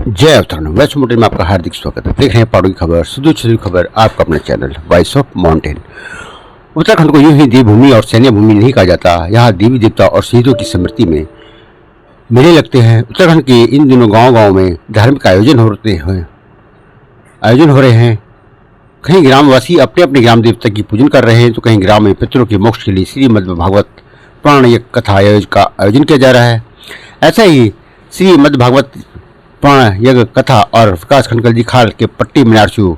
जय अवतरण waste mountain में आपका हार्दिक स्वागत है। देख रहे हैं पहाड़ों की खबर, सुदूर खबर, आपका अपना channel voice of mountain. Uttarakhand को यूं ही देवभूमि और सैन्य भूमि नहीं कहा जाता। यहाँ देवी देवता और शहीदों की स्मृति में मेले लगते हैं। उत्तराखंड के इन दिनों गांव-गांव में धार्मिक आयोजन हो रहे हैं। कहीं ग्रामवासी अपने अपने ग्राम देवता की पूजन कर रहे हैं, तो कहीं ग्राम में पितरों के मोक्ष के लिए श्रीमद् भागवत पुराण कथा का आयोजन किया जा रहा है। ऐसा ही श्रीमद् भागवत पुराण यज्ञ कथा और विकास खंड जी खाल के पट्टी मीनारचू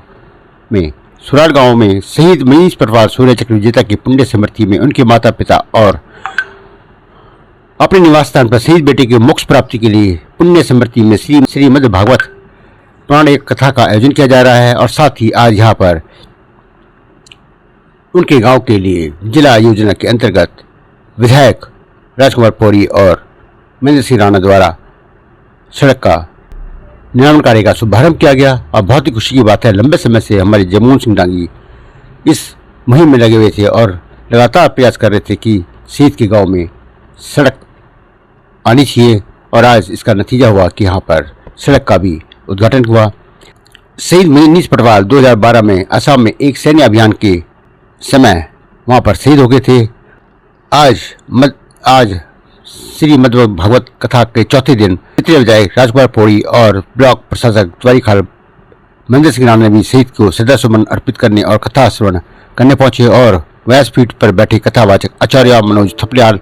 में सुराड़ गांव में शहीद मनीष पटवाल सूर्य चक्र विजेता की पुण्य स्मृति में उनके माता पिता और अपने निवास स्थान पर शहीद बेटे की मोक्ष प्राप्ति के लिए पुण्य स्मृति में श्रीमद् भागवत पुराण एक कथा का आयोजन किया जा रहा है। और साथ ही आज यहाँ पर उनके गांव के लिए जिला योजना के अंतर्गत विधायक राजकुमार पौरी और महेंद्र सिंह राणा द्वारा सड़क का निर्माण कार्य का शुभारंभ किया गया। और बहुत ही खुशी की बात है, लंबे समय से हमारे जगमोहन सिंह डांगी इस मुहिम में लगे हुए थे और लगातार प्रयास कर रहे थे कि शहीद के गांव में सड़क आनी चाहिए। और आज इसका नतीजा हुआ कि यहाँ पर सड़क का भी उद्घाटन हुआ। शहीद मनीष पटवाल 2012 में असम में एक सैन्य अभियान के समय वहाँ पर शहीद हो गए थे। आज श्रीमद् भागवत कथा के चौथे दिन क्षेत्रीय विधायक राजकुमार पौड़ी और ब्लॉक प्रशासक द्वारी खाल महेंद्र सिंह राणा ने भी शहीद को श्रद्धासुमन अर्पित करने और कथा श्रवण करने पहुंचे और व्यासपीठ पर बैठे कथावाचक आचार्य मनोज थपलियाल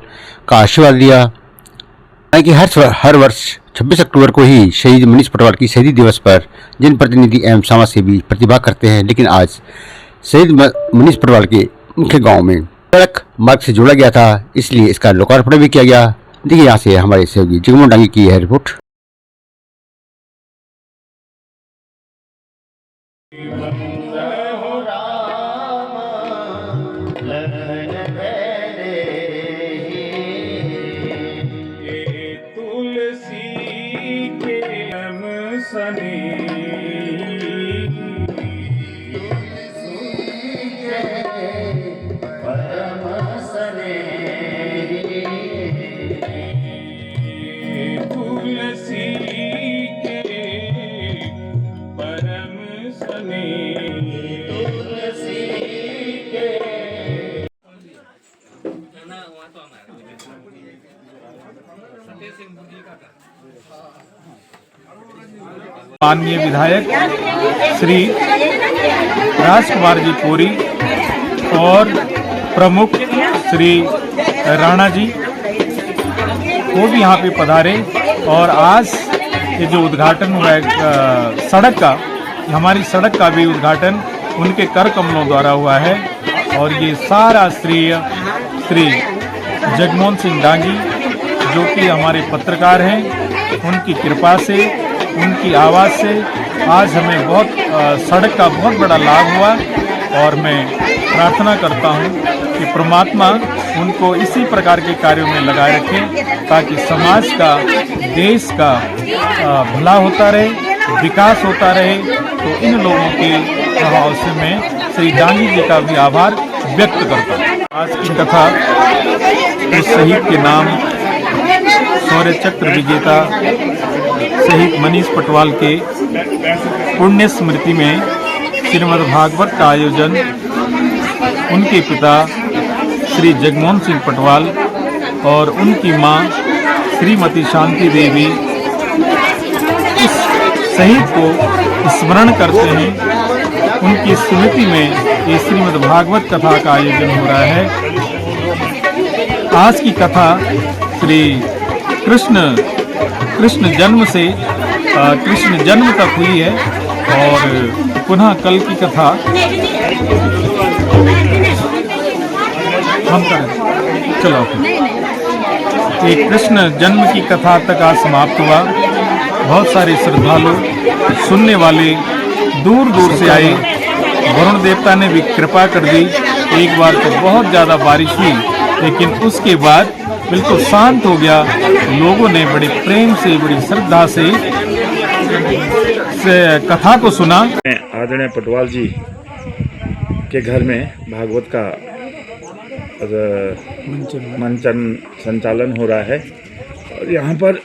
का आशीर्वाद लिया। हालांकि हर वर्ष 26 अक्टूबर को ही शहीद मनीष पटवाल की शहीदी दिवस पर जनप्रतिनिधि एवं समाजसेवी प्रतिभा करते हैं, लेकिन आज शहीद मनीष पटवाल के उनके गाँव में सड़क मार्ग से जोड़ा गया था, इसलिए इसका लोकार्पण भी किया गया। देखिए यहाँ से हमारे सहयोगी जगमोहन डांगी की यह रिपोर्ट। माननीय विधायक श्री राजकुमार जी पौरी और प्रमुख श्री राणा जी वो भी यहाँ पे पधारे। और आज ये जो उद्घाटन हुआ है सड़क का, हमारी सड़क का भी उद्घाटन उनके कर कमलों द्वारा हुआ है। और ये सारा श्रेय श्री जगमोहन सिंह डांगी जो कि हमारे पत्रकार हैं, उनकी कृपा से, उनकी आवाज़ से आज हमें सड़क का बहुत बड़ा लाभ हुआ। और मैं प्रार्थना करता हूं कि परमात्मा उनको इसी प्रकार के कार्यों में लगाए रखें ताकि समाज का, देश का भला होता रहे, विकास होता रहे। तो इन लोगों के प्रभाव से मैं श्री डांगी जी का भी आभार व्यक्त करता हूँ। आज की कथा उस शहीद के नाम शौर्य चक्र विजेता शहीद मनीष पटवाल के पुण्य स्मृति में श्रीमद् भागवत का आयोजन उनके पिता श्री जगमोहन सिंह पटवाल और उनकी मां श्रीमती शांति देवी इस शहीद को स्मरण करते हैं। उनकी स्मृति में ये श्रीमद् भागवत कथा का आयोजन हो रहा है। आज की कथा श्री कृष्ण जन्म से कृष्ण जन्म तक हुई है। और पुनः कल की कथा हम करें, चलो एक कृष्ण जन्म की कथा तक आज समाप्त हुआ। बहुत सारे श्रद्धालु सुनने वाले दूर दूर से आए। वरुण देवता ने भी कृपा कर दी। एक बार तो बहुत ज़्यादा बारिश हुई, लेकिन उसके बाद बिल्कुल शांत हो गया। लोगों ने बड़े प्रेम से, बड़ी श्रद्धा से कथा को सुना। आदरणीय पटवाल जी के घर में भागवत का मंचन संचालन हो रहा है। और यहाँ पर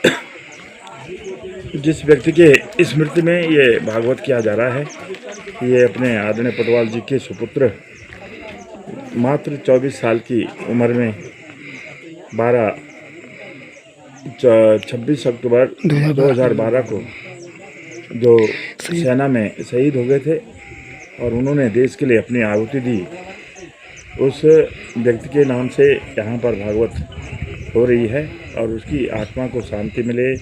जिस व्यक्ति के स्मृति में ये भागवत किया जा रहा है, ये अपने आदरणीय पटवाल जी के सुपुत्र मात्र 24 साल की उम्र में 26 अक्टूबर 2012 को जो सेना में शहीद हो गए थे और उन्होंने देश के लिए अपनी आहुति दी, उस व्यक्ति के नाम से यहाँ पर भागवत हो रही है और उसकी आत्मा को शांति मिले,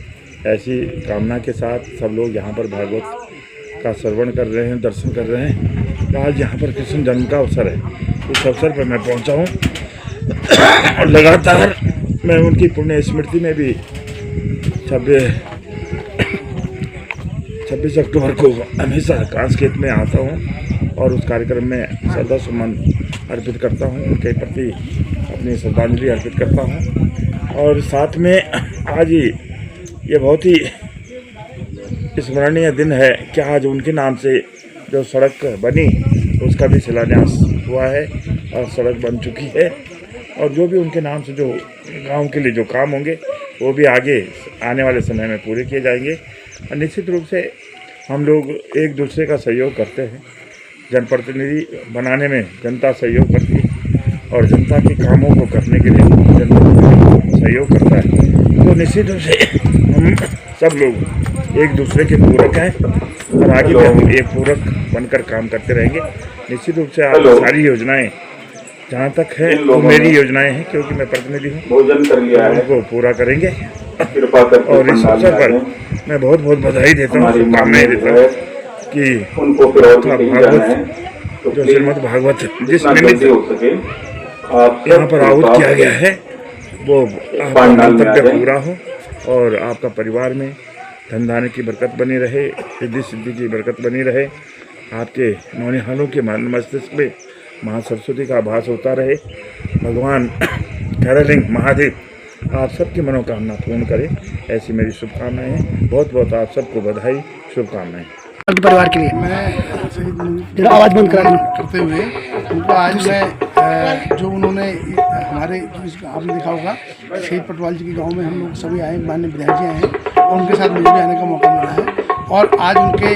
ऐसी कामना के साथ सब लोग यहाँ पर भागवत का श्रवण कर रहे हैं, दर्शन कर रहे हैं। तो आज यहाँ पर कृष्ण जन्म का अवसर है, इस अवसर पर मैं पहुँचा हूँ और लगातार मैं उनकी पुण्य स्मृति में भी 26 अक्टूबर को हमेशा कांसखेत में आता हूँ और उस कार्यक्रम में श्रद्धा सुमन अर्पित करता हूँ, उनके प्रति अपनी श्रद्धांजलि अर्पित करता हूँ। और साथ में आज ये बहुत ही स्मरणीय दिन है कि आज उनके नाम से जो सड़क बनी उसका भी शिलान्यास हुआ है और सड़क बन चुकी है, और जो भी उनके नाम से जो गांव के लिए जो काम होंगे वो भी आगे आने वाले समय में पूरे किए जाएंगे। और निश्चित रूप से हम लोग एक दूसरे का सहयोग करते हैं, जनप्रतिनिधि बनाने में जनता सहयोग करती है और जनता के कामों को करने के लिए जनता सहयोग करता है। तो निश्चित रूप से हम सब लोग एक दूसरे के पूरक हैं और आगे भी हम एक पूरक बनकर काम करते रहेंगे। निश्चित रूप से आप सारी योजनाएं जहाँ तक है तो मेरी योजनाएं हैं, क्योंकि मैं प्रतिनिधि हूँ, भोजन कर लिया है, उनको पूरा करेंगे। और इस अवसर पर मैं बहुत बहुत बधाई देता हूँ, शुभकामनाएं देता हूँ कि भागवत जो श्रीमद् भागवत जिस निमित्त यहाँ पर आहुत किया गया है वो आपका कर्तव्य पूरा हो और आपका परिवार में धन धान्य की बरकत बनी रहे, रिद्धि सिद्धि की बरकत बनी रहे, आपके नौनिहालों के मस्तिष्क में माँ सरस्वती का आभास होता रहे। भगवान कैरलिंग महादेव आप सबकी मनोकामना पूर्ण करें, ऐसी मेरी शुभकामनाएं हैं। बहुत बहुत आप सबको बधाई, शुभकामनाएं। परिवार के लिए मैं आवाज़ बंद करते हुए उनको आज मैं जो उन्होंने हमारे आपने देखा होगा शहीद पटवाल जी के गांव में हम लोग सभी आए, माननीय विधायक जी आए हैं और उनके साथ मुझे भी आने का मौका मिला है। और आज उनके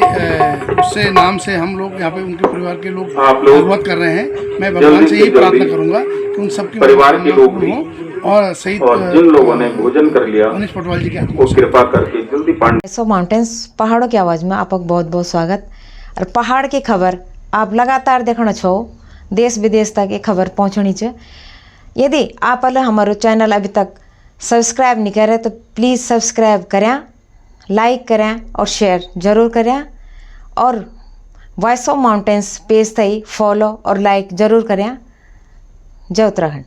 उससे नाम से हम लोग यहाँ पे उनके परिवार के लोग भागवत कर रहे हैं। मैं भगवान से यही प्रार्थना करूँगा कि उन सबकी परिवार के लोग भी और शहीद जिन लोगों ने भोजन कर लिया मनीष पटवाल जी को कृपा करके जल्दी वॉइस ऑफ माउंटेन्स पहाड़ों की आवाज़ में आपका बहुत बहुत स्वागत। और पहाड़ की खबर आप लगातार देखना छो, देश विदेश तक ये खबर पहुँचनी चाहिए। यदि आप हमारे चैनल अभी तक सब्सक्राइब नहीं करें तो प्लीज़ सब्सक्राइब करें, लाइक करें और शेयर ज़रूर करें। और वॉइस ऑफ माउंटेन्स पेज थी फॉलो और लाइक ज़रूर करें। जय उत्तराखंड।